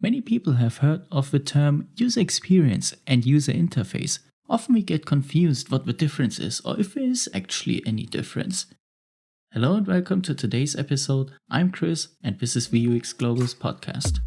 Many people have heard of the term user experience and user interface. Often we get confused what the difference is or if there is actually any difference. Hello and welcome to today's episode. I'm Chris and this is the UX Global's podcast.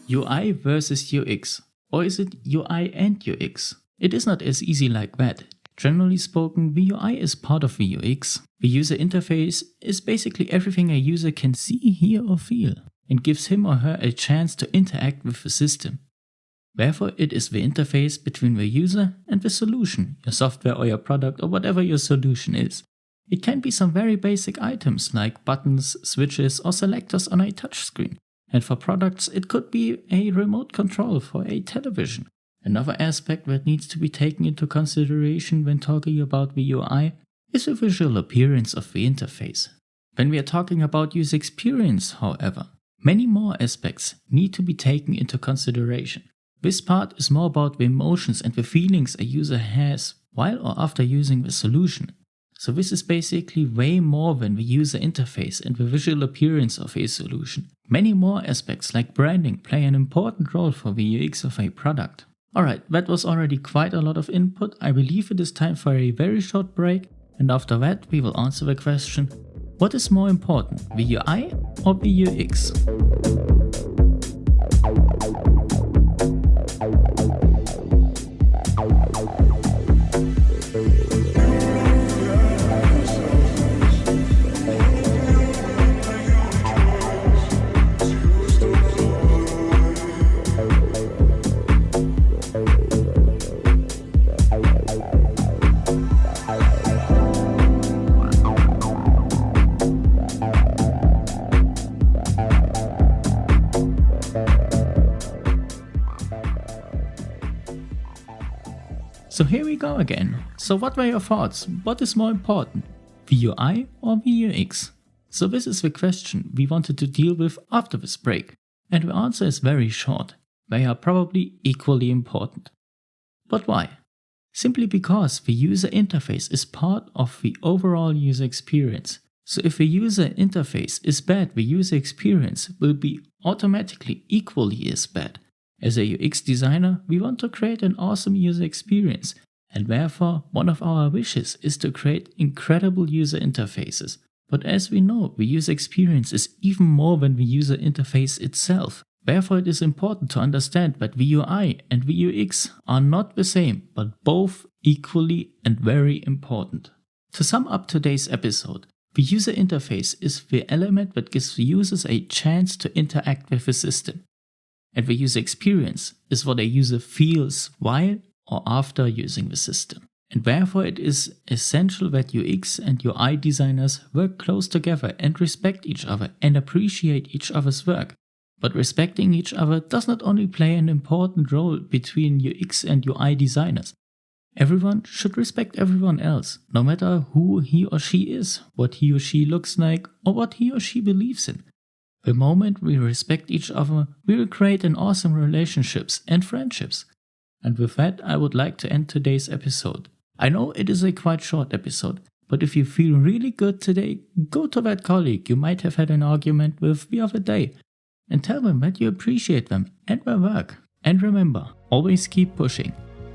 UI versus UX. Or is it UI and UX? It is not as easy like that. Generally spoken, the UI is part of the UX. The user interface is basically everything a user can see, hear or feel, and gives him or her a chance to interact with the system. Therefore, it is the interface between the user and the solution, your software or your product or whatever your solution is. It can be some very basic items like buttons, switches or selectors on a touchscreen. And for products, it could be a remote control for a television. Another aspect that needs to be taken into consideration when talking about the UI is the visual appearance of the interface. When we are talking about user experience, however, many more aspects need to be taken into consideration. This part is more about the emotions and the feelings a user has while or after using the solution. So this is basically way more than the user interface and the visual appearance of a solution. Many more aspects like branding play an important role for the UX of a product. Alright, that was already quite a lot of input. I believe it is time for a very short break, and after that we will answer the question, what is more important, the UI or the UX? So here we go again. So what were your thoughts? What is more important, the UI or the UX? So this is the question we wanted to deal with after this break. And the answer is very short. They are probably equally important. But why? Simply because the user interface is part of the overall user experience. So if the user interface is bad, the user experience will be automatically equally as bad. As a UX designer, we want to create an awesome user experience, and therefore one of our wishes is to create incredible user interfaces. But as we know, the user experience is even more than the user interface itself. Therefore it is important to understand that the UI and the UX are not the same, but both equally and very important. To sum up today's episode, the user interface is the element that gives the users a chance to interact with the system. And the user experience is what a user feels while or after using the system. And therefore it is essential that UX and UI designers work close together and respect each other and appreciate each other's work. But respecting each other does not only play an important role between UX and UI designers. Everyone should respect everyone else, no matter who he or she is, what he or she looks like, or what he or she believes in. The moment we respect each other, we will create an awesome relationships and friendships. And with that, I would like to end today's episode. I know it is a quite short episode, but if you feel really good today, go to that colleague you might have had an argument with the other day and tell them that you appreciate them and their work. And remember, always keep pushing.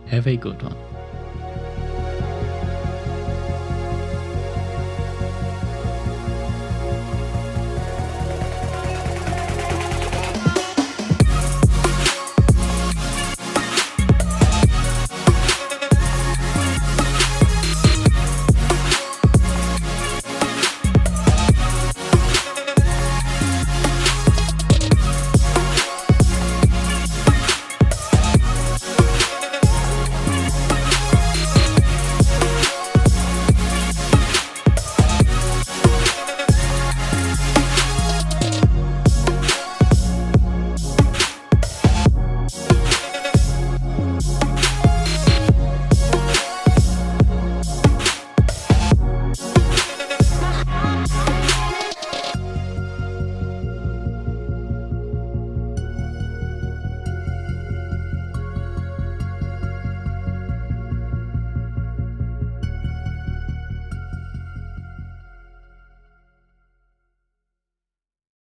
Have a good one.